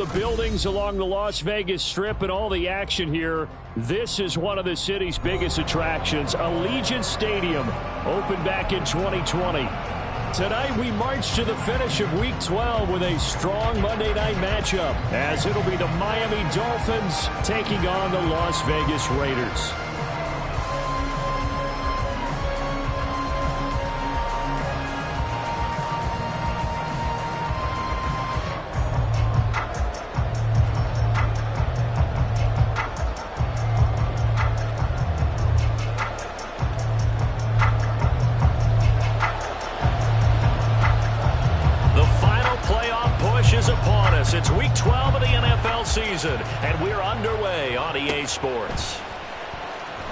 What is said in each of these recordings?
The buildings along the Las Vegas Strip and all the action here. This is one of the city's biggest attractions. Allegiant Stadium opened back in 2020. Tonight we march to the finish of Week 12 with a strong Monday night matchup, as it'll be the Miami Dolphins taking on the Las Vegas Raiders. It's Week 12 of the NFL season, and we're underway on EA Sports.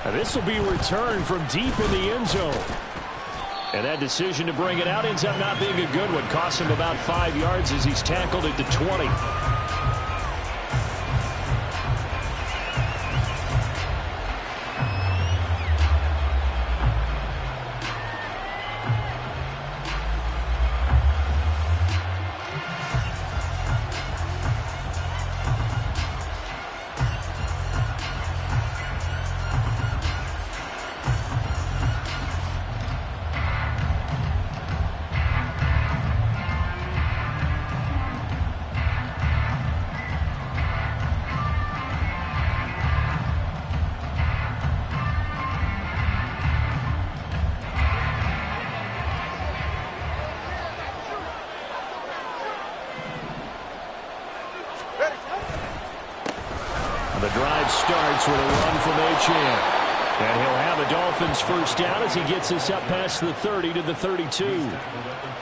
This will be returned from deep in the end zone. And that decision to bring it out ends up not being a good one. Cost him about 5 yards as he's tackled at the 20. The drive starts with a run from Achane. And he'll have a Dolphins first down as he gets us up past the 30 to the 32.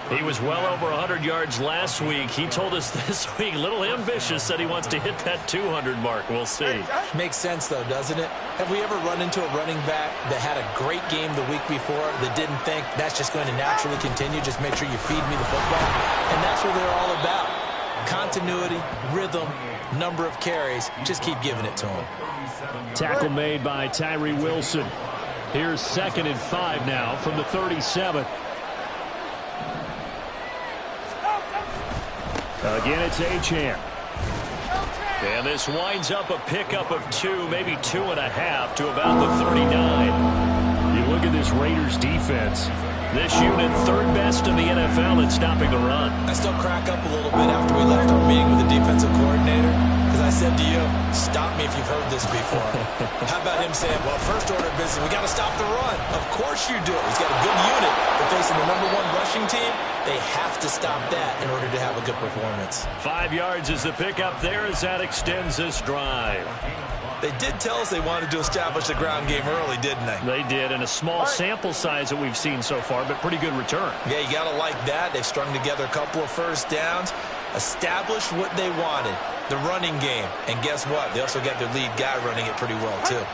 He was well over 100 yards last week. He told us this week, a little ambitious, said he wants to hit that 200 mark. We'll see. Makes sense, though, doesn't it? Have we ever run into a running back that had a great game the week before that didn't think that's just going to naturally continue? Just make sure you feed me the football. And that's what they're all about. Continuity, rhythm, number of carries. Just keep giving it to him. Tackle made by Tyree Wilson. Here's 2nd and 5 now from the 37. Again, it's Achane. And this winds up a pickup of 2, maybe 2.5 to about the 39. You look at this Raiders defense. This unit, 3rd best in the NFL in stopping the run. I still crack up a little bit after we left our meeting with the defensive coordinator, because I said to you, stop me if you've heard this before. How about him saying, well, first order of business, we got to stop the run. Of course you do. He's got a good unit. They're facing the #1 rushing team. They have to stop that in order to have a good performance. 5 yards is the pickup there as that extends this drive. They did tell us they wanted to establish the ground game early, didn't they? They did, and a small sample size that we've seen so far, but pretty good return. Yeah, you got to like that. They've strung together a couple of first downs, established what they wanted, the running game. And guess what? They also got their lead guy running it pretty well, too.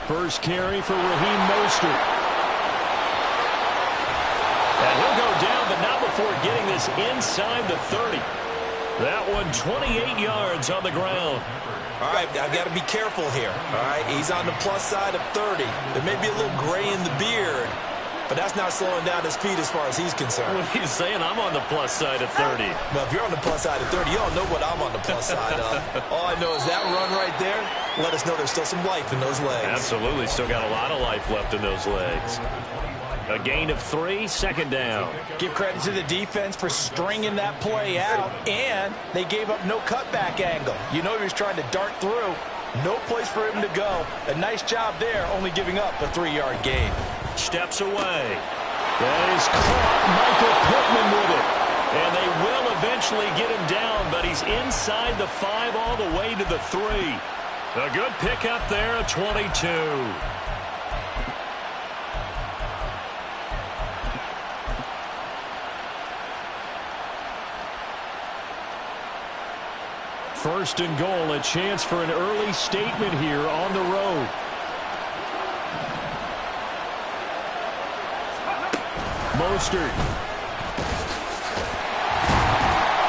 First carry for Raheem Mostert. And he'll go down, but not before getting this inside the 30. That one 28 yards on the ground. All right, I've got to be careful here. All right, he's on the plus side of 30. There may be a little gray in the beard, but that's not slowing down his speed as far as he's concerned. What he's saying, I'm on the plus side of 30. Well, if you're on the plus side of 30, you don't know what I'm on the plus side of. All I know is that run right there, let us know there's still some life in those legs. Absolutely, still got a lot of life left in those legs. A gain of 3, 2nd down. Give credit to the defense for stringing that play out, and they gave up no cutback angle. You know he was trying to dart through. No place for him to go. A nice job there, only giving up a 3-yard gain. Steps away. That is caught. Michael Pittman with it. And they will eventually get him down, but he's inside the 5 all the way to the 3. A good pickup there, a 22. First and goal, a chance for an early statement here on the road. Mostert.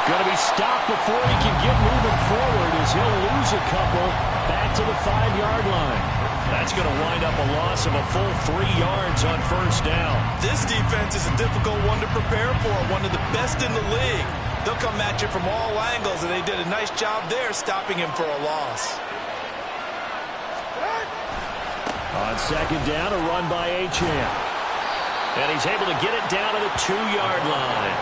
Going to be stopped before he can get moving forward as he'll lose a couple back to the 5-yard line. That's going to wind up a loss of a full 3 yards on first down. This defense is a difficult one to prepare for, one of the best in the league. They'll come at you from all angles, and they did a nice job there stopping him for a loss. On second down, a run by Achane. And he's able to get it down to the 2-yard line.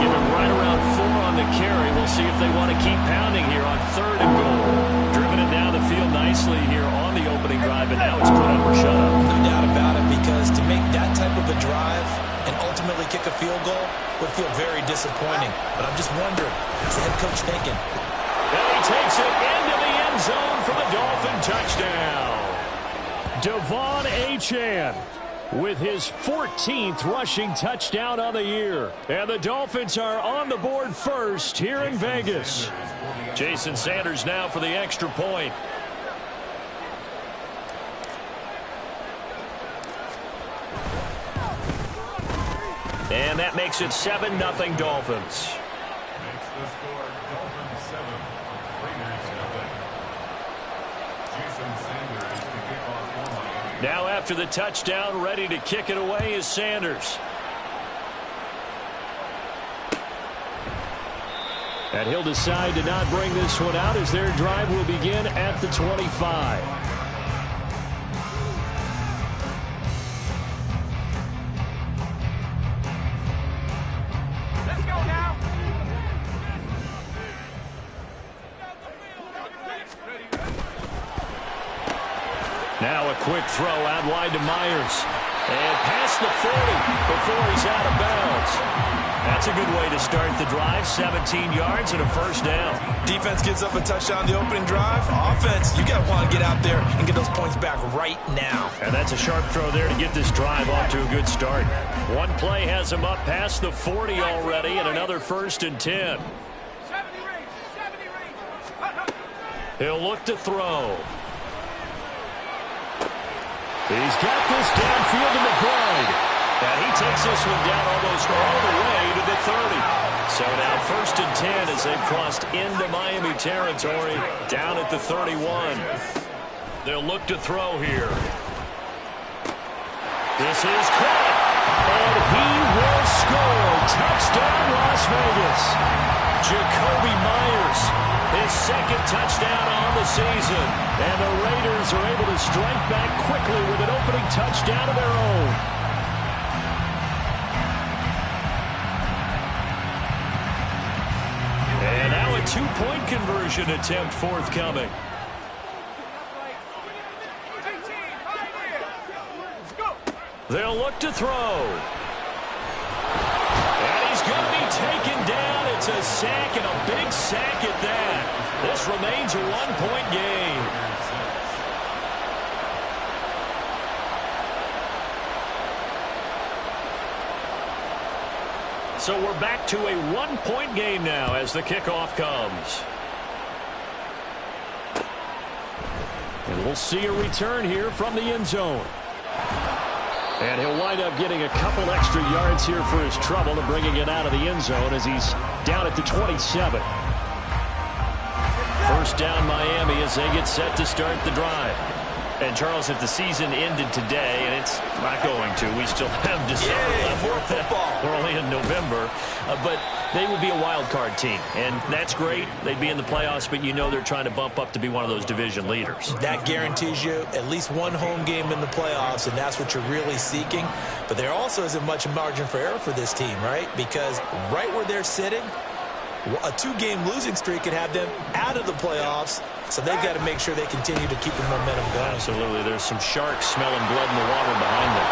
Give him right around 4 on the carry. We'll see if they want to keep pounding here on 3rd and goal. Driven it down the field nicely here on the opening drive, and now it's put up or shut up. No doubt about it, because to make that type of a drive and ultimately kick a field goal would feel very disappointing. But I'm just wondering, what's the head coach thinking? And he takes it into the end zone for the Dolphin touchdown. De'Von Achane with his 14th rushing touchdown on the year. And the Dolphins are on the board first here in Vegas. Jason Sanders now for the extra point. And that makes it 7-0 Dolphins. Now after the touchdown, ready to kick it away is Sanders. And he'll decide to not bring this one out as their drive will begin at the 25. Let's go now. Now a quick throw out wide to Myers. And past the 40 before he's out of bounds. That's a good way to start the drive. 17 yards and a first down. Defense gives up a touchdown the opening drive. Offense, you got to want to get out there and get those points back right now. And that's a sharp throw there to get this drive off to a good start. One play has him up past the 40 already, and another 1st and 10. 70 range. He'll look to throw. He's got this downfield to McBride. And he takes this one down almost all the way to the 30. So now 1st and 10 as they've crossed into Miami territory down at the 31. They'll look to throw here. This is caught. And he will score. Touchdown, Las Vegas. Jakobi Meyers, his 2nd touchdown on the season. And the Raiders are able to strike back quickly with an opening touchdown of their own. And now a 2-point conversion attempt forthcoming. They'll look to throw. And he's going to be taken down. It's a sack, and a big sack at that. This remains a 1-point game. So we're back to a 1-point game now as the kickoff comes. And we'll see a return here from the end zone. And he'll wind up getting a couple extra yards here for his trouble and bringing it out of the end zone as he's down at the 27. 1st down Miami as they get set to start the drive. And, Charles, if the season ended today, and it's not going to, we still have December left. More football. We're only in November. But they would be a wild card team. And that's great. They'd be in the playoffs, but you know they're trying to bump up to be one of those division leaders. That guarantees you at least one home game in the playoffs, and that's what you're really seeking. But there also isn't much margin for error for this team, right? Because right where they're sitting, a 2-game losing streak could have them out of the playoffs, so they've got to make sure they continue to keep the momentum going. Absolutely. There's some sharks smelling blood in the water behind them.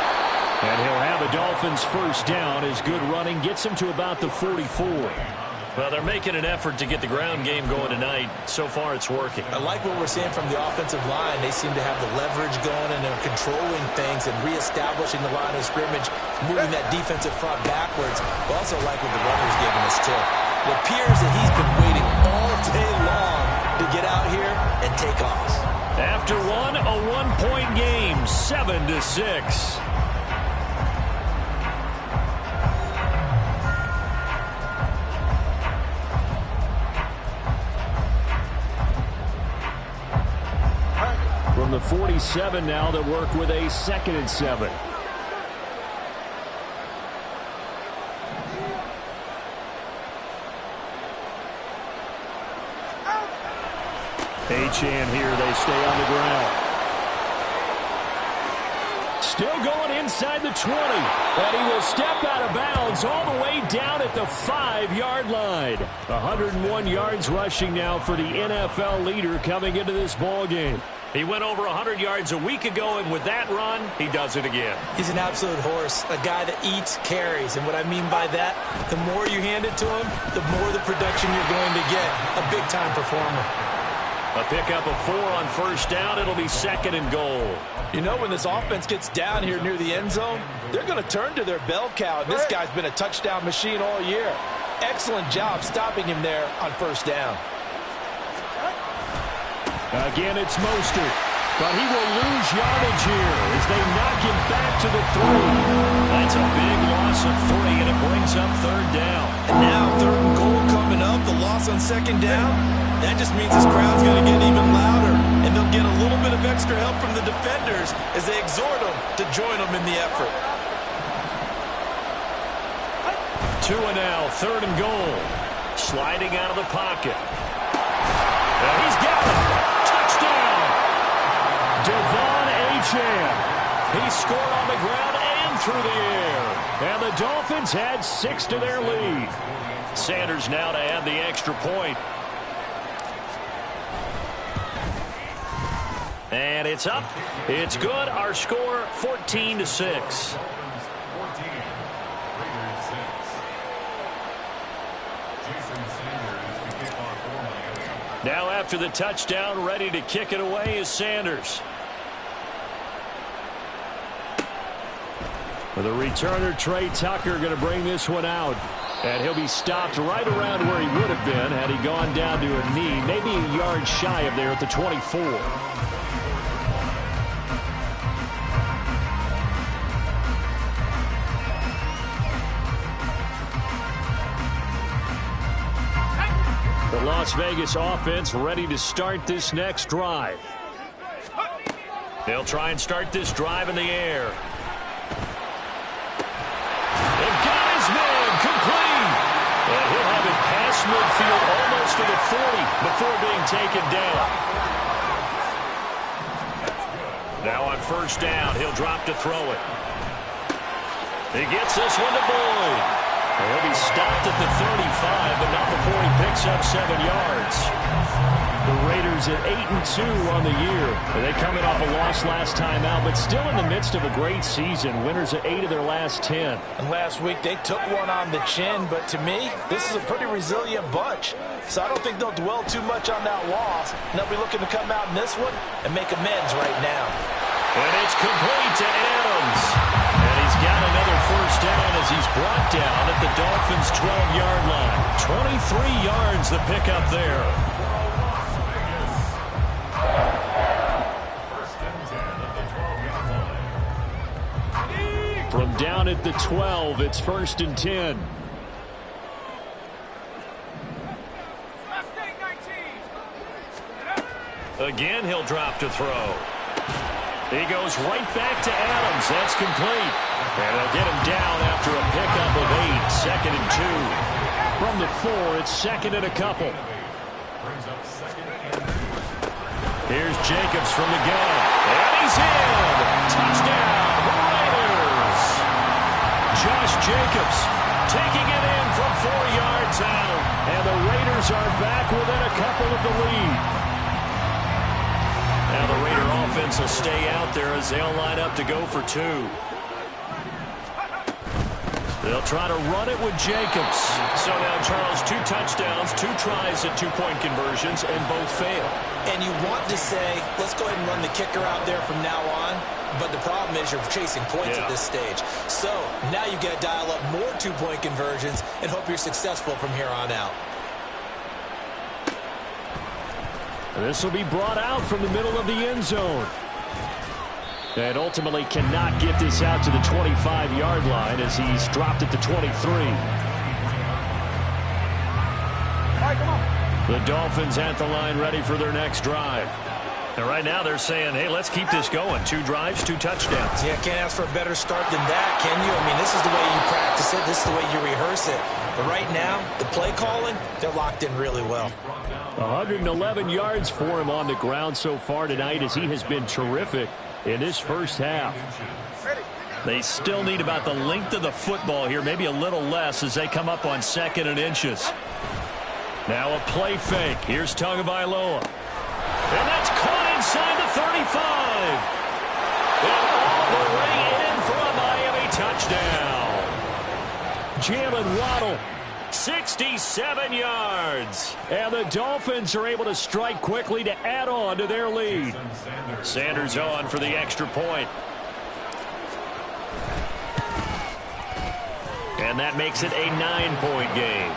And he'll have the Dolphins' first down as good running gets him to about the 44. Well, they're making an effort to get the ground game going tonight. So far, it's working. I like what we're seeing from the offensive line. They seem to have the leverage going, and they're controlling things and reestablishing the line of scrimmage, moving that defensive front backwards. But also like what the runner's giving us, too. It appears that he's been waiting all day long to get out here and take off. After one, a 1-point game, 7-6. From the 47 now, they'll work with a 2nd and 7. Achane here. They stay on the ground. Still going inside the 20. And he will step out of bounds all the way down at the 5-yard line. 101 yards rushing now for the NFL leader coming into this ball game. He went over 100 yards a week ago, and with that run, he does it again. He's an absolute horse, a guy that eats carries. And what I mean by that, the more you hand it to him, the more the production you're going to get. A big-time performer. A pickup of 4 on first down. It'll be 2nd and goal. You know, when this offense gets down here near the end zone, they're going to turn to their bell cow. And this guy's been a touchdown machine all year. Excellent job stopping him there on first down. Again, it's Mostert. But he will lose yardage here as they knock him back to the 3. That's a big loss of 3, and it brings up 3rd down. And now 3rd and goal coming up. The loss on 2nd down. That just means this crowd's going to get even louder. And they'll get a little bit of extra help from the defenders as they exhort them to join them in the effort. 2 and now, 3rd and goal. Sliding out of the pocket. And he's got it. Touchdown. Devon Achane. He scored on the ground and through the air. And the Dolphins add 6 to their lead. Sanders now to add the extra point. And it's up. It's good. Our score, 14-6. Now after the touchdown, ready to kick it away is Sanders. The returner, Trey Tucker, going to bring this one out. And he'll be stopped right around where he would have been had he gone down to a knee, maybe a yard shy of there at the 24. The Las Vegas offense ready to start this next drive. They'll try and start this drive in the air. And he'll have it past midfield almost to the 40 before being taken down. Now on first down, he'll drop to throw it. He gets this one to Boyd. And he'll be stopped at the 35, but not before he picks up 7 yards. The Raiders at 8-2 on the year. They coming off a loss last time out, but still in the midst of a great season. Winners of 8 of their last 10. And last week they took one on the chin, but to me, this is a pretty resilient bunch. So I don't think they'll dwell too much on that loss. And they'll be looking to come out in this one and make amends right now. And it's complete to Adams. And he's got another first down as he's brought down at the Dolphins' 12-yard line. 23 yards the pickup there. From down at the 12, it's 1st and 10. Again, he'll drop to throw. He goes right back to Adams. That's complete. And they'll get him down after a pickup of 8. 2nd and 2. From the 4, it's 2nd and a couple. Here's Jacobs from the gun. And he's in. Touchdown, Raiders. Josh Jacobs taking it in from 4 yards out. And the Raiders are back within a couple of the lead. Now the Raider offense will stay out there as they'll line up to go for 2. They'll try to run it with Jacobs. So now, Charles, 2 touchdowns, 2 tries at 2-point conversions, and both fail. And you want to say, let's go ahead and run the kicker out there from now on. But the problem is you're chasing points at this stage. So now you got to dial up more 2-point conversions and hope you're successful from here on out. This will be brought out from the middle of the end zone. And ultimately cannot get this out to the 25-yard line as he's dropped at the 23. All right, come on. The Dolphins at the line ready for their next drive. And right now they're saying, hey, let's keep this going. 2 drives, 2 touchdowns. Yeah, can't ask for a better start than that, can you? I mean, this is the way you practice it. This is the way you rehearse it. But right now, the play calling, they're locked in really well. 111 yards for him on the ground so far tonight as he has been terrific in this first half. They still need about the length of the football here, maybe a little less as they come up on 2nd and inches. Now a play fake. Here's Tagovailoa. And that's caught inside the 35. And all the way in for a Miami touchdown. Jalen Waddle. 67 yards. And the Dolphins are able to strike quickly to add on to their lead. Sanders on for the extra point. And that makes it a 9-point game.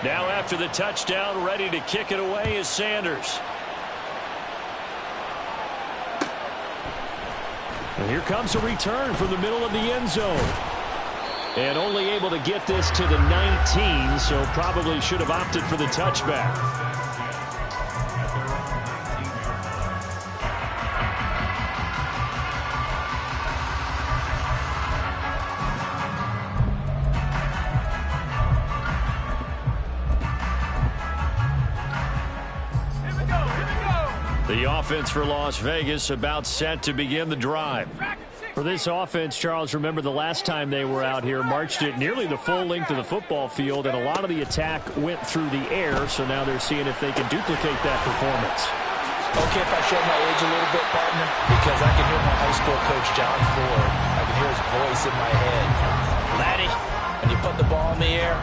Now after the touchdown, ready to kick it away is Sanders. And here comes a return from the middle of the end zone. And only able to get this to the 19, so probably should have opted for the touchback. The offense for Las Vegas about set to begin the drive. For this offense, Charles, remember the last time they were out here, marched it nearly the full length of the football field, and a lot of the attack went through the air, so now they're seeing if they can duplicate that performance. Okay, if I show my age a little bit, partner, because I can hear my high school coach, John Ford. I can hear his voice in my head. Laddie, when you put the ball in the air,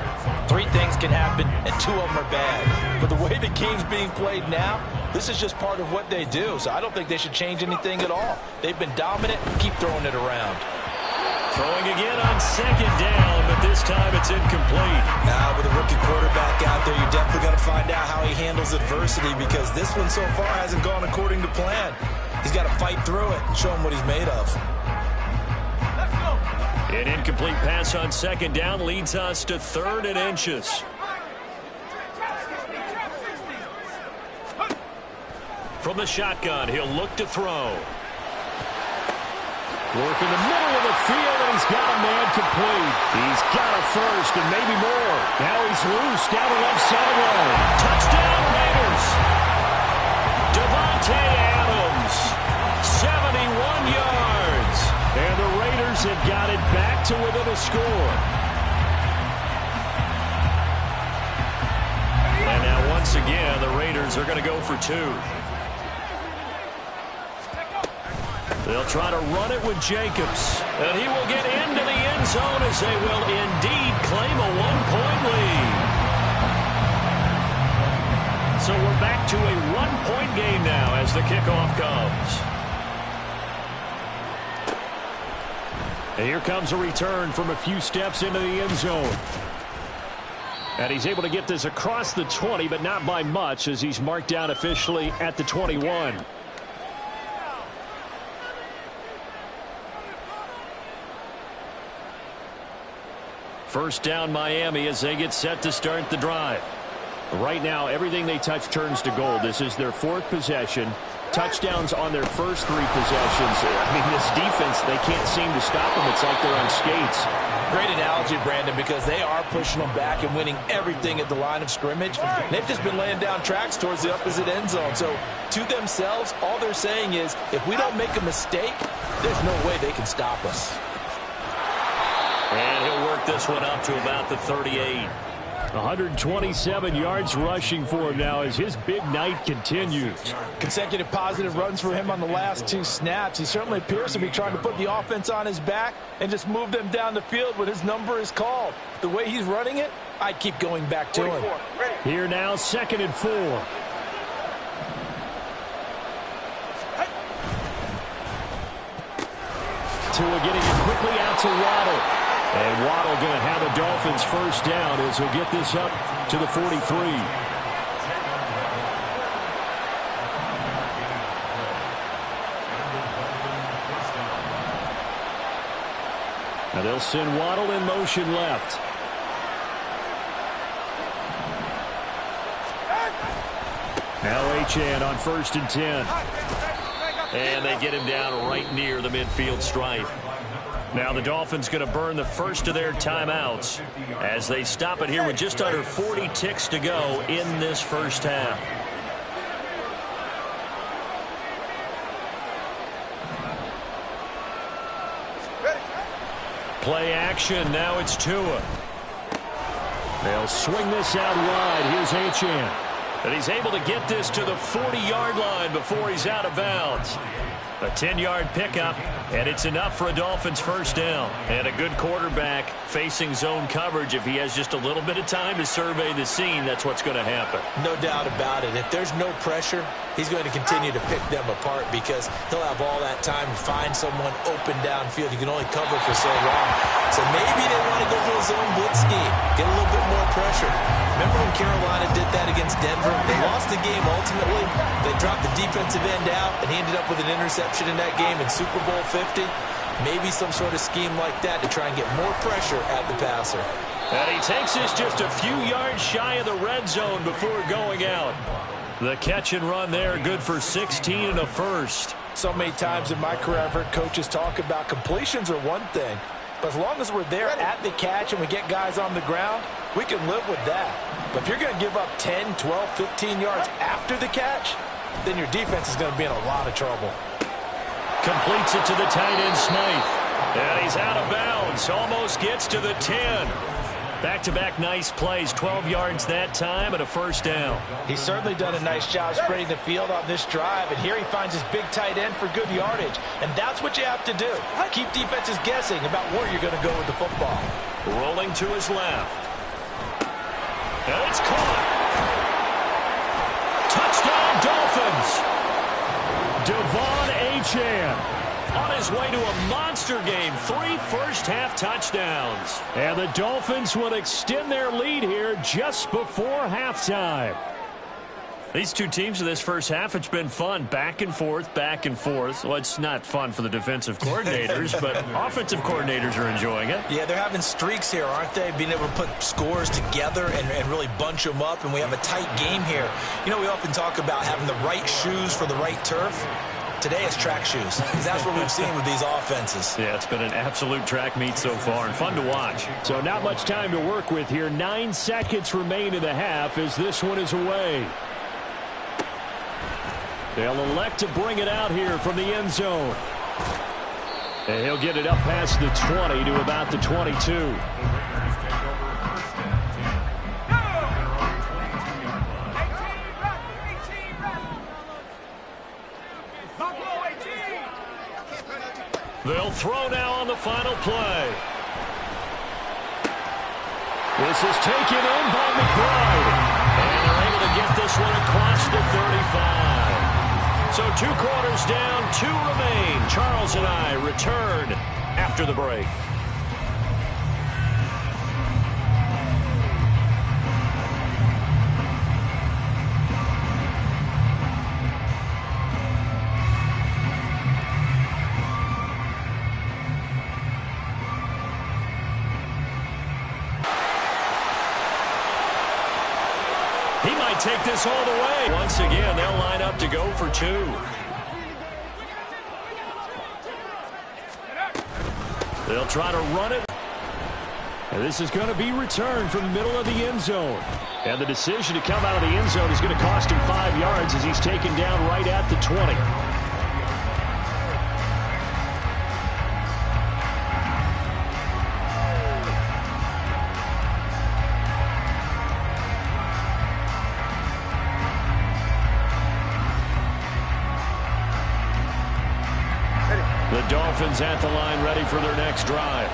3 things can happen, and 2 of them are bad. But the way the game's being played now, this is just part of what they do, so I don't think they should change anything at all. They've been dominant. Keep throwing it around. Throwing again on 2nd down, but this time it's incomplete. Now, with a rookie quarterback out there, you're definitely going to find out how he handles adversity because this one so far hasn't gone according to plan. He's got to fight through it and show him what he's made of. An incomplete pass on 2nd down leads us to 3rd and inches. From the shotgun, he'll look to throw. Work in the middle of the field, and he's got a man complete. He's got a first and maybe more. Now he's loose down the left sideline. Touchdown, Raiders. Davante Adams, 71 yards. And the Raiders have got it back to within a score. And now once again, the Raiders are going to go for 2. They'll try to run it with Jacobs. And he will get into the end zone as they will indeed claim a 1-point lead. So we're back to a 1-point game now as the kickoff comes. And here comes a return from a few steps into the end zone. And he's able to get this across the 20, but not by much as he's marked down officially at the 21. First down Miami as they get set to start the drive. Right now, everything they touch turns to gold. This is their 4th possession. Touchdowns on their first 3 possessions. I mean, this defense, they can't seem to stop them. It's like they're on skates. Great analogy, Brandon, because they are pushing them back and winning everything at the line of scrimmage. They've just been laying down tracks towards the opposite end zone. So to themselves, all they're saying is, if we don't make a mistake, there's no way they can stop us. And he'll work this one up to about the 38. 127 yards rushing for him now as his big night continues. Consecutive positive runs for him on the last 2 snaps. He certainly appears to be trying to put the offense on his back and just move them down the field when his number is called. The way he's running it, I'd keep going back to him. Here now, 2nd and 4. Tua getting it quickly out to Waddle. And Waddle going to have a Dolphins first down as he'll get this up to the 43. Now they'll send Waddle in motion left. Now Achane on 1st and 10. And they get him down right near the midfield stripe. Now the Dolphins going to burn the first of their timeouts as they stop it here with just under 40 ticks to go in this first half. Play action. Now it's Tua. They'll swing this out wide. Here's Achane. And he's able to get this to the 40-yard line before he's out of bounds. A 10-yard pickup, and it's enough for a Dolphins first down. And a good quarterback facing zone coverage. If he has just a little bit of time to survey the scene, that's what's going to happen. No doubt about it. If there's no pressure, he's going to continue to pick them apart because he'll have all that time to find someone open downfield. He can only cover for so long. So maybe they want to go to a zone blitz scheme, get a little bit more pressure. Remember when Carolina did that against Denver? They lost the game ultimately. They dropped the defensive end out, and he ended up with an interception in that game in Super Bowl 50. Maybe some sort of scheme like that to try and get more pressure at the passer. And he takes this just a few yards shy of the red zone before going out. The catch and run there, good for 16 and a first. So many times in my career I've heard coaches talk about completions are one thing. But as long as we're there at the catch and we get guys on the ground, we can live with that. But if you're going to give up 10, 12, 15 yards after the catch, then your defense is going to be in a lot of trouble. Completes it to the tight end, Smythe. And he's out of bounds. Almost gets to the 10. Back-to-back nice plays. 12 yards that time and a first down. He's certainly done a nice job spreading the field on this drive. And here he finds his big tight end for good yardage. And that's what you have to do. Keep defenses guessing about where you're going to go with the football. Rolling to his left. And it's caught. Touchdown, Dolphins. Devon Achane on his way to a monster game. 3 first-half touchdowns. And the Dolphins will extend their lead here just before halftime. These two teams in this first half, it's been fun. Back and forth, back and forth. Well, it's not fun for the defensive coordinators, but offensive coordinators are enjoying it. Yeah, they're having streaks here, aren't they? Being able to put scores together and really bunch them up, and we have a tight game here. You know, we often talk about having the right shoes for the right turf. Today it's track shoes. That's what we've seen with these offenses. Yeah, it's been an absolute track meet so far and fun to watch. So not much time to work with here. 9 seconds remain in the half as this one is away. They'll elect to bring it out here from the end zone. And he'll get it up past the 20 to about the 22. They'll throw now on the final play. This is taken in by McBride. And they're able to get this one across the 35. So 2 quarters down, 2 remain. Charles and I return after the break. He might take this all the way. Once again, they'll line up to go for 2. They'll try to run it. And this is going to be returned from the middle of the end zone. And the decision to come out of the end zone is going to cost him 5 yards as he's taken down right at the 20. The Dolphins at the line ready for their next drive.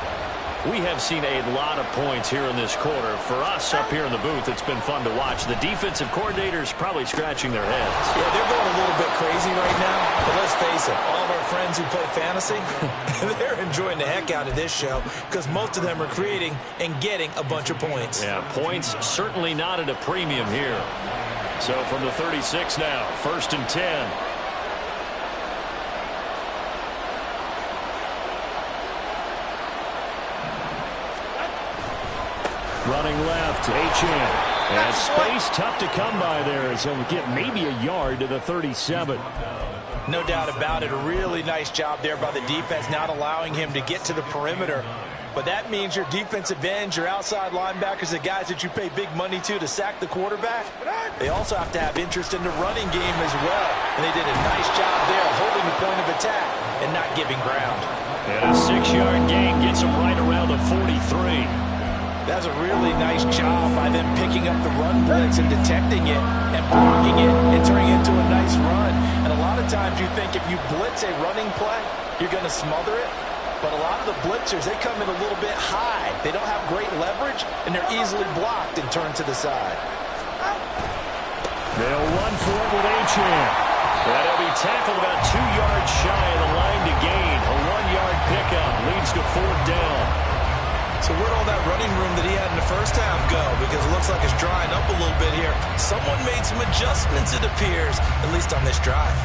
We have seen a lot of points here in this quarter. For us up here in the booth, it's been fun to watch. The defensive coordinators probably scratching their heads. Yeah, they're going a little bit crazy right now. But let's face it, all of our friends who play fantasy, they're enjoying the heck out of this show because most of them are creating and getting a bunch of points. Yeah, points certainly not at a premium here. So from the 36 now, 1st and 10. Running left, Achane. And space tough to come by there, so he'll get maybe a yard to the 37. No doubt about it. A really nice job there by the defense, not allowing him to get to the perimeter. But that means your defensive ends, your outside linebackers, the guys that you pay big money to sack the quarterback, they also have to have interest in the running game as well. And they did a nice job there holding the point of attack and not giving ground. And a 6-yard gain gets him right around the 43. That's a really nice job by them picking up the run blitz and detecting it and blocking it and turning it into a nice run. And a lot of times you think if you blitz a running play, you're going to smother it. But a lot of the blitzers, they come in a little bit high. They don't have great leverage, and they're easily blocked and turned to the side. They'll run for it with Achane. That'll be tackled about 2 yards shy of the line to gain. A 1-yard pickup leads to 4th down. So where'd all that running room that he had in the first half go? Because it looks like it's drying up a little bit here. Someone made some adjustments, it appears, at least on this drive.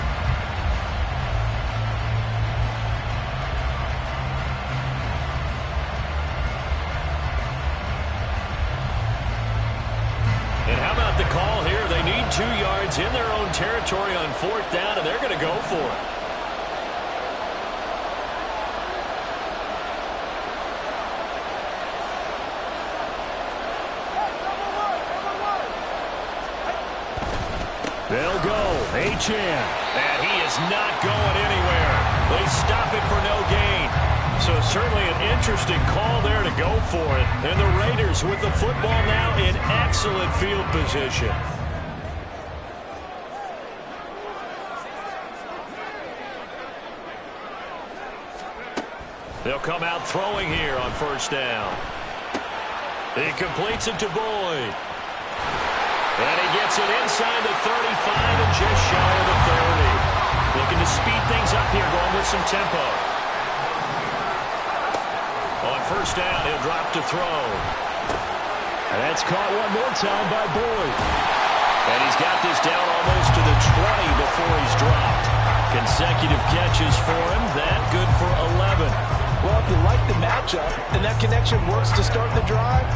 And how about the call here? They need 2 yards in their own territory on 4th down, and they're going to go for it. They'll go. Achane. And he is not going anywhere. They stop it for no gain. So certainly an interesting call there to go for it. And the Raiders with the football now in excellent field position. They'll come out throwing here on 1st down. He completes it to Boyd. And he gets it inside the 35 and just shy of the 30. Looking to speed things up here, going with some tempo. On 1st down, he'll drop to throw. And that's caught one more time by Boyd. And he's got this down almost to the 20 before he's dropped. Consecutive catches for him. That good for 11. Well, if you like the matchup and that connection works to start the drive,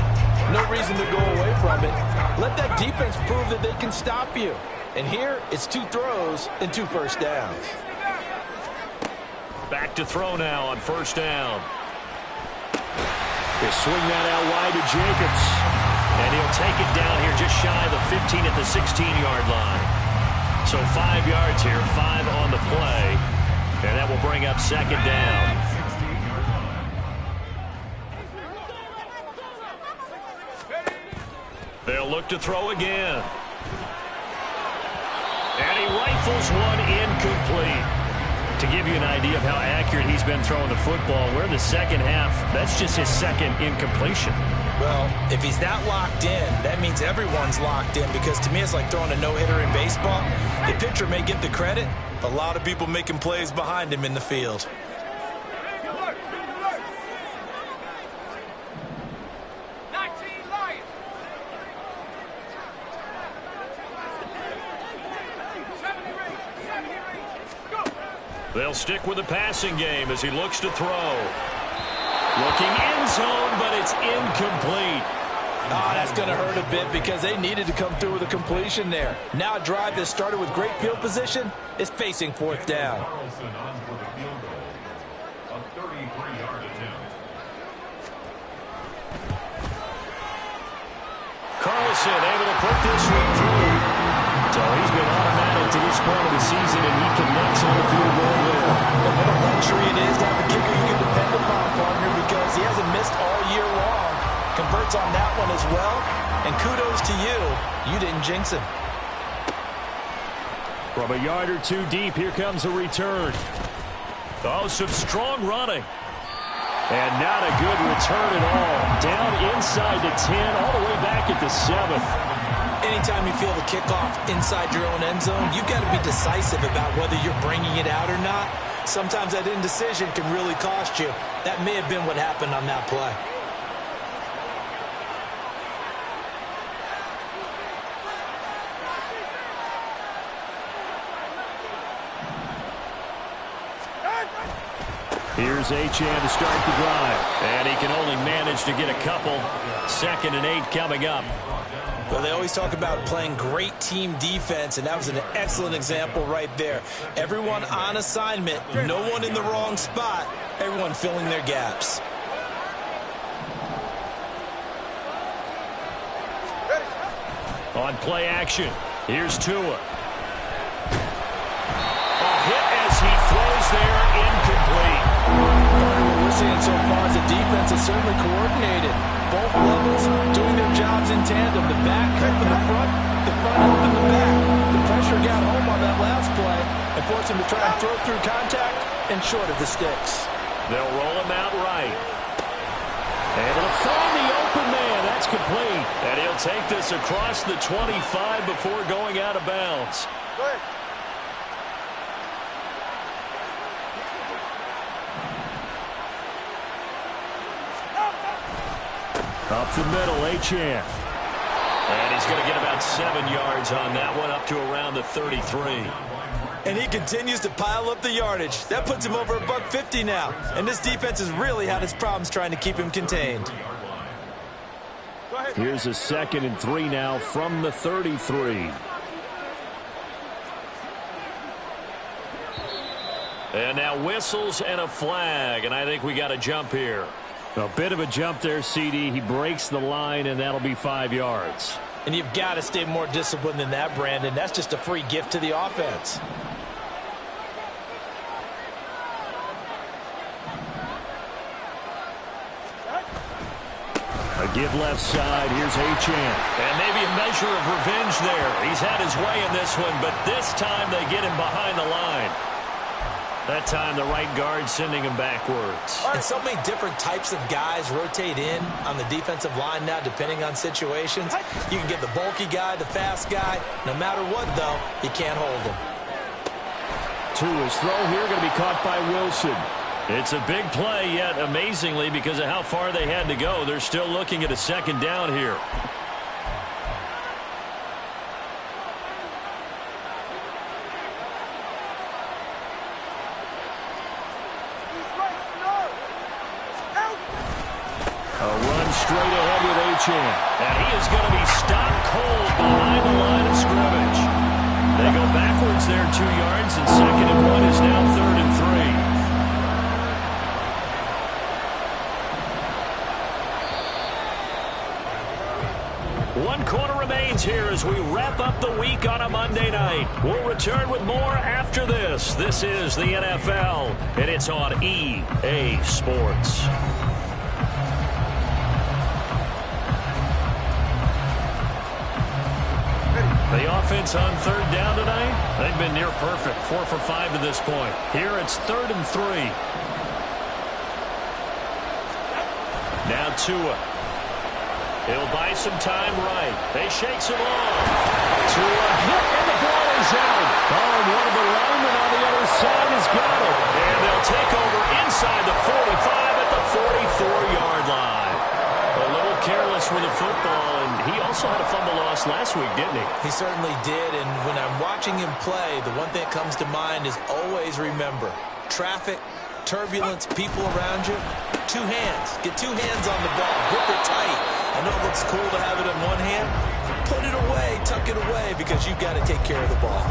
no reason to go away from it. Let that defense prove that they can stop you. And here, it's 2 throws and 2 first downs. Back to throw now on 1st down. He'll swing that out wide to Jacobs. And he'll take it down here just shy of the 15 at the 16-yard line. So 5 yards here, 5 on the play. And that will bring up 2nd down. They'll look to throw again. And he rifles one incomplete. To give you an idea of how accurate he's been throwing the football, we're in the second half. That's just his 2nd incompletion. Well, if he's that locked in, that means everyone's locked in because to me it's like throwing a no-hitter in baseball. The pitcher may get the credit, but a lot of people making plays behind him in the field. They'll stick with the passing game as he looks to throw. Looking end zone, but it's incomplete. That's going to hurt a bit because they needed to come through with a completion there. Now a drive that started with great field position is facing 4th down. Carlson able to put this one through. So he's been automatic to this point of the season, and he connects on the field goal there. And what a luxury it is to have a kicker you can depend upon, partner, because he hasn't missed all year long. Converts on that one as well. And kudos to you. You didn't jinx him. From a yard or 2 deep, here comes a return. Oh, some strong running. And not a good return at all. Down inside the 10, all the way back at the 7. Anytime you feel the kickoff inside your own end zone, you've got to be decisive about whether you're bringing it out or not. Sometimes that indecision can really cost you. That may have been what happened on that play. Here's Achane to start the drive. And he can only manage to get a couple. 2nd and 8 coming up. Well, they always talk about playing great team defense, and that was an excellent example right there. Everyone on assignment, no one in the wrong spot, everyone filling their gaps. On play action, here's Tua. A hit as he throws there, incomplete. What we're seeing so far is the defense is certainly coordinated. Both levels doing their jobs in tandem. The back helping the front helping the back. The pressure got home on that last play and forced him to try and throw through contact and short of the sticks. They'll roll him out right. Able to find the open man. That's complete. And he'll take this across the 25 before going out of bounds. Go ahead. Up the middle, Achane. And he's going to get about 7 yards on that one, up to around the 33. And he continues to pile up the yardage. That puts him over $150 now. And this defense has really had its problems trying to keep him contained. Here's a 2nd and 3 now from the 33. And now whistles and a flag, and I think we got a jump here. A bit of a jump there, CD. He breaks the line, and that'll be 5 yards. And you've got to stay more disciplined than that, Brandon. That's just a free gift to the offense. A give left side. Here's Achane. And maybe a measure of revenge there. He's had his way in this one, but this time they get him behind the line. That time the right guard sending him backwards. And so many different types of guys rotate in on the defensive line now, depending on situations. You can get the bulky guy, the fast guy. No matter what, though, you can't hold him. Tua's throw here going to be caught by Wilson. It's a big play, yet amazingly, because of how far they had to go, they're still looking at a 2nd down here. Straight ahead with Achane. And he is going to be stopped cold behind the line of scrimmage. They go backwards there 2 yards, and 2nd and 1 is now 3rd and 3. 1 quarter remains here as we wrap up the week on a Monday night. We'll return with more after this. This is the NFL, and it's on EA Sports. The offense on 3rd down tonight, they've been near perfect. 4 for 5 to this point. Here it's 3rd and 3. Now Tua. He'll buy some time right. They shakes him off. Tua hit, and the ball is out. Oh, and one of the linemen on the other side has got it. And they'll take over inside the 45 at the 44-yard line. A little careless with the football, and he also had a fumble loss last week, didn't he? He certainly did, and when I'm watching him play, the one thing that comes to mind is always remember, traffic, turbulence, people around you, 2 hands. Get 2 hands on the ball. Grip it tight. I know it looks cool to have it in one hand. Put it away, tuck it away, because you've got to take care of the ball.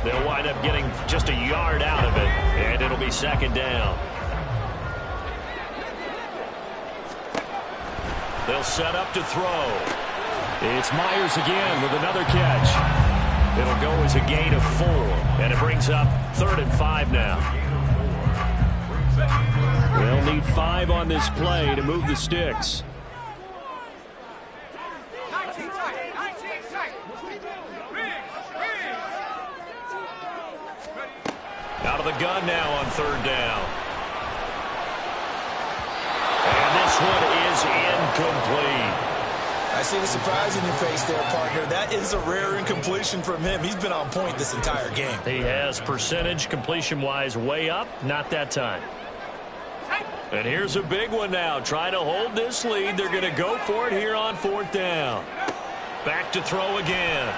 They'll wind up getting just a yard out of it, and it'll be 2nd down. They'll set up to throw. It's Myers again with another catch. It'll go as a gain of 4, and it brings up 3rd and 5 now. They'll need 5 on this play to move the sticks. 19 tight. Out of the gun now on 3rd down. I see the surprise in your face there, partner. That is a rare incompletion from him. He's been on point this entire game. He has percentage completion-wise way up, not that time. And here's a big one now. Trying to hold this lead. They're going to go for it here on 4th down. Back to throw again.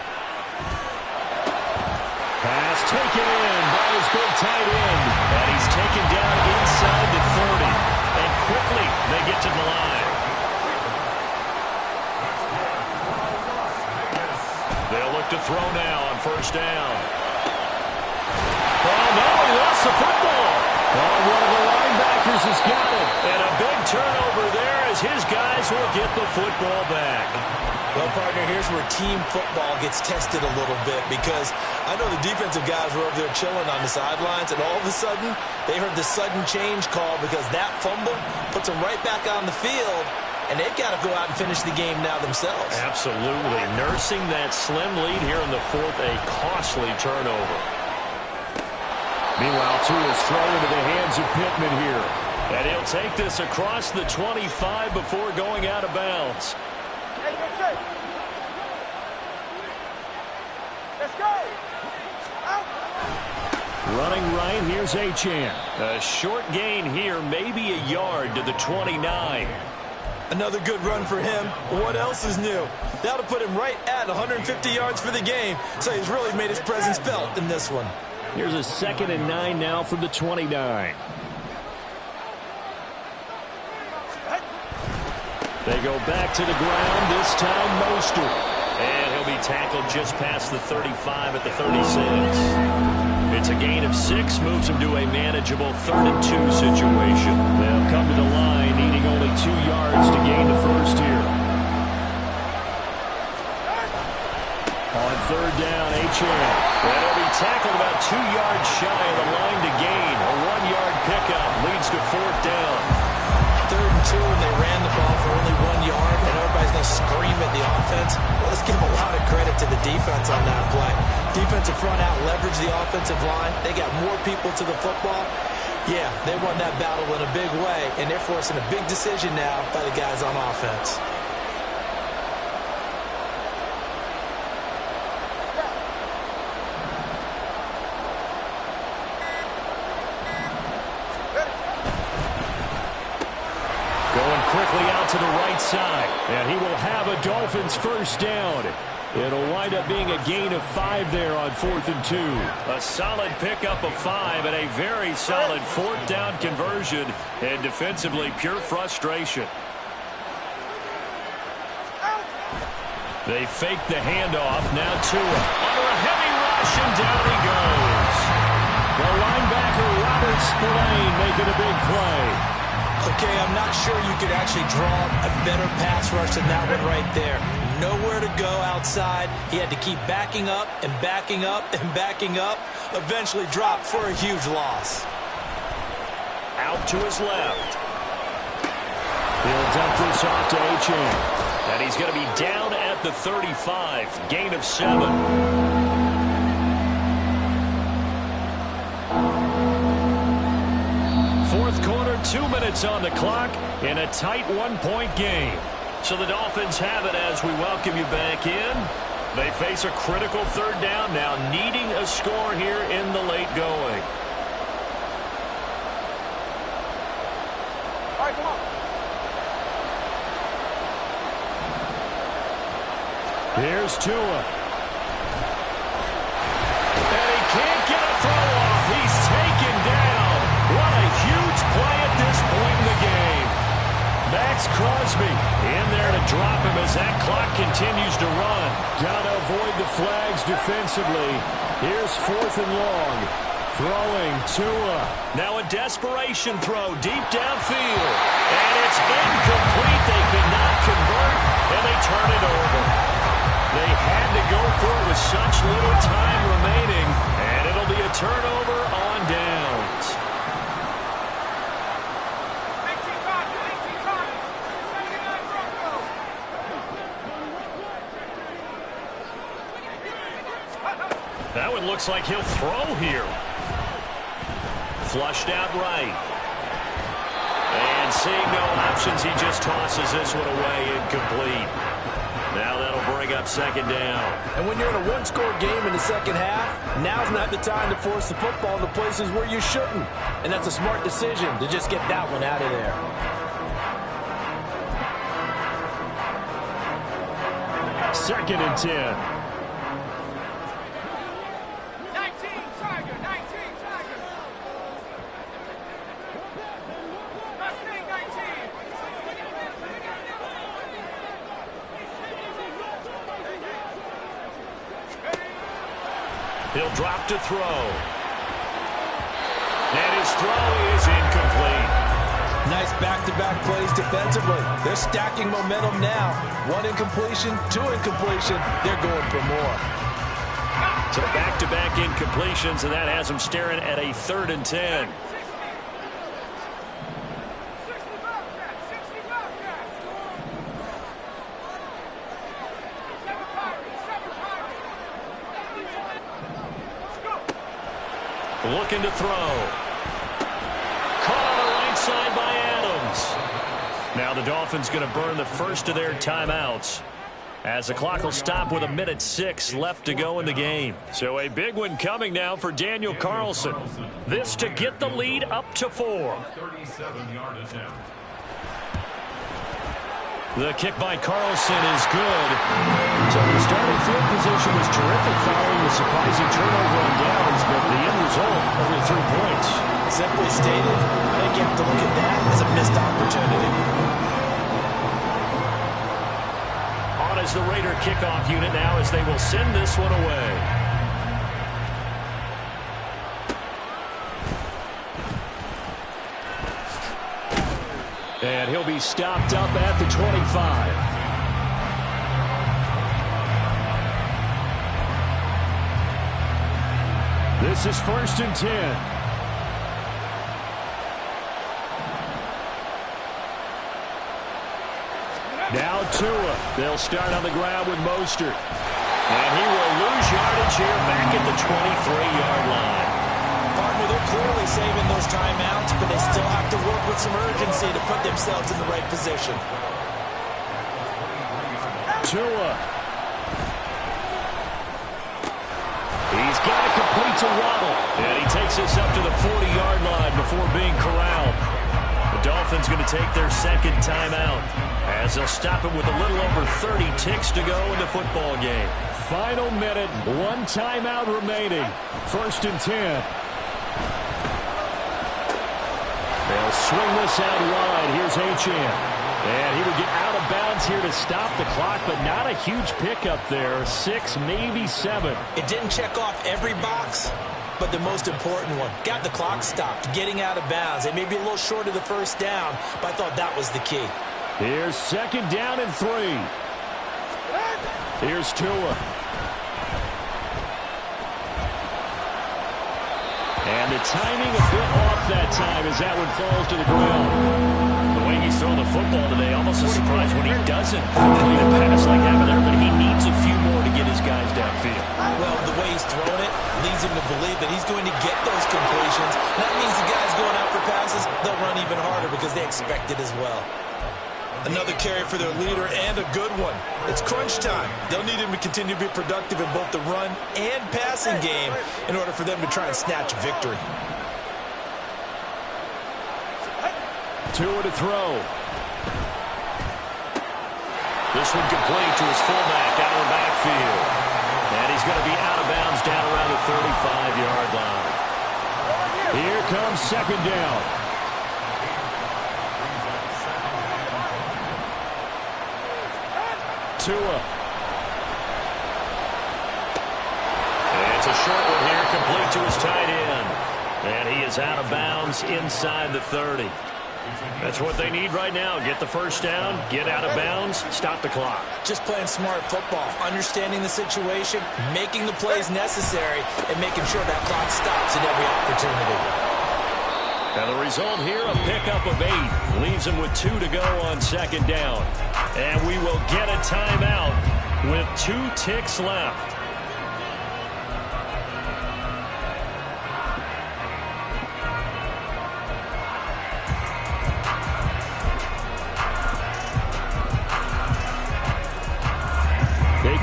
Pass taken in by his big tight end. And he's taken down inside the 30. And quickly they get to the line. They'll look to throw now on 1st down. Oh, no, he lost the football. Oh, one of the linebackers has got it. And a big turnover there as his guys will get the football back. Well, partner, here's where team football gets tested a little bit because I know the defensive guys were over there chilling on the sidelines, and all of a sudden they heard the sudden change call because that fumble puts them right back on the field, and they've got to go out and finish the game now themselves. Absolutely. Nursing that slim lead here in the 4th, a costly turnover. Meanwhile, Tua's thrown into the hands of Pittman here. And he'll take this across the 25 before going out of bounds. Hey, get safe. Let's go. Out. Running right, here's Achane. A short gain here, maybe a yard to the 29. Another good run for him. What else is new? That'll put him right at 150 yards for the game, so he's really made his presence felt in this one. Here's a 2nd and 9 now from the 29. They go back to the ground, this time Mostert. And he'll be tackled just past the 35 at the 36. It's a gain of 6, moves him to a manageable 3rd and 2 situation. They'll come to the line, needing only 2 yards to gain the first here. On 3rd down, Achane. And he'll be tackled about 2 yards shy of the line to gain. A 1-yard pickup leads to 4th down. 3rd and 2, and they ran the ball for only 1 yard, and everybody's going to scream at the offense. Well, let's give a lot of credit to the defense on that play. Defensive front out leveraged the offensive line. They got more people to the football. Yeah, they won that battle in a big way, and they're forcing a big decision now by the guys on offense. Quickly out to the right side. And he will have a Dolphins first down. It'll wind up being a gain of 5 there on 4th and 2. A solid pickup of 5 and a very solid 4th down conversion. And defensively, pure frustration. They fake the handoff. Now Tua under a heavy rush, and down he goes. The linebacker, Robert Spillane, making a big play. Okay, I'm not sure you could actually draw a better pass rush than that one right there. Nowhere to go outside. He had to keep backing up and backing up and backing up. Eventually dropped for a huge loss. Out to his left. He'll dump this off to Achane. And he's going to be down at the 35. Gain of 7. Fourth quarter, 2 minutes on the clock in a tight 1-point game. So the Dolphins have it as we welcome you back in. They face a critical 3rd down now, needing a score here in the late going. All right, come on. Here's Tua. And he can't get a throw off. He's taken down. What a huge play at this point in the game. Max Crosby in there to drop him as that clock continues to run. Got to avoid the flags defensively. Here's 4th and long. Throwing Tua. Now a desperation throw deep downfield. And it's incomplete. They cannot convert, and they turn it over. They had to go for it with such little time remaining, and it'll be a turnover on downs. 18 time. 79 Broncos. That one looks like he'll throw here. Flushed out right. And seeing no options, he just tosses this one away incomplete. bring up second down. And when you're in a one-score game in the second half, now's not the time to force the football into places where you shouldn't. And that's a smart decision to just get that one out of there. Second and 10. 19, Tiger, 19, Tiger. Mustang 19. He'll drop to throw. And his throw is incomplete. Nice back-to-back plays defensively. They're stacking momentum now. One incompletion, two incompletion. They're going for more. So back-to-back incompletions, and that has him staring at a 3rd and 10. 60 Bobcats, 60 Bobcats. 7 Pirates, 7 Pirates. Let's go. Looking to throw. Caught on the right side by Adams. Now the Dolphins going to burn the first of their timeouts, as the clock will stop with 1:06 left to go in the game. So a big one coming now for Daniel Carlson. This to get the lead up to 4. 37-yard attempt. The kick by Carlson is good. So the starting field position was terrific following the surprising turnover on downs, but the end result, only 3 points. Simply stated, I think you have to look at that as a missed opportunity. On as the Raider kickoff unit now as they will send this one away. And he'll be stopped up at the 25. This is 1st and 10. Now Tua. They'll start on the ground with Mostert. And he will lose yardage here back at the 23-yard line. Partner, they're clearly saving those timeouts, but they still have to work with some urgency to put themselves in the right position. Tua. He's got it complete to Waddle. And he takes this up to the 40-yard line before being corralled. The Dolphins going to take their second timeout, as they'll stop it with a little over 30 ticks to go in the football game. Final minute, 1 timeout remaining. 1st and 10. They'll swing this out wide. Here's Achane. And he would get out of bounds here to stop the clock, but not a huge pickup there. 6, maybe 7. It didn't check off every box, but the most important one. Got the clock stopped, getting out of bounds. They may be a little short of the first down, but I thought that was the key. Here's 2nd down and 3. Here's Tua. And the timing a bit off that time as that one falls to the ground. The way he's throwing the football today, almost a surprise when he doesn't complete a pass like that there, but he needs a few more to get his guys downfield. Well, the way he's throwing it leads him to believe that he's going to get those completions. That means the guys going out for passes, they'll run even harder because they expect it as well. Another carry for their leader, and a good one. It's crunch time. They'll need him to continue to be productive in both the run and passing game in order for them to try and snatch a victory. Tua to throw. This one complete to his fullback out of the backfield. And he's going to be out of bounds down around the 35-yard line. Here comes 2nd down. Tua. And it's a short one here, complete to his tight end. And he is out of bounds inside the 30. That's what they need right now. Get the first down, get out of bounds, stop the clock. Just playing smart football, understanding the situation, making the plays necessary, and making sure that clock stops at every opportunity. And the result here, a pickup of 8. Leaves him with 2 to go on 2nd down. And we will get a timeout with 2 ticks left.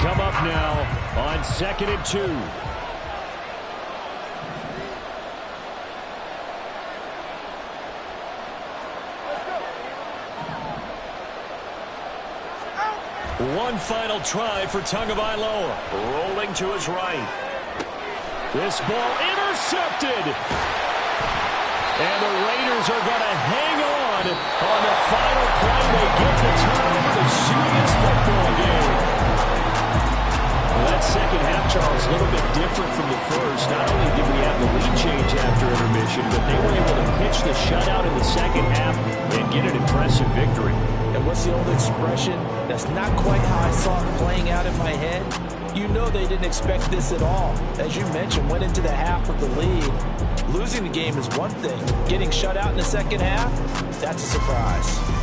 come up now on 2nd and 2. One final try for Tagovailoa. Rolling to his right. This ball intercepted. And the Raiders are going to hang on the final play. They get the turnover to seal this football game. Well, that second half, Charles, a little bit different from the first. Not only did we have the lead change after intermission, but they were able to pitch the shutout in the second half and get an impressive victory. And what's the old expression? That's not quite how I saw it playing out in my head. You know they didn't expect this at all. As you mentioned, went into the half with the lead. Losing the game is one thing. Getting shut out in the second half, that's a surprise.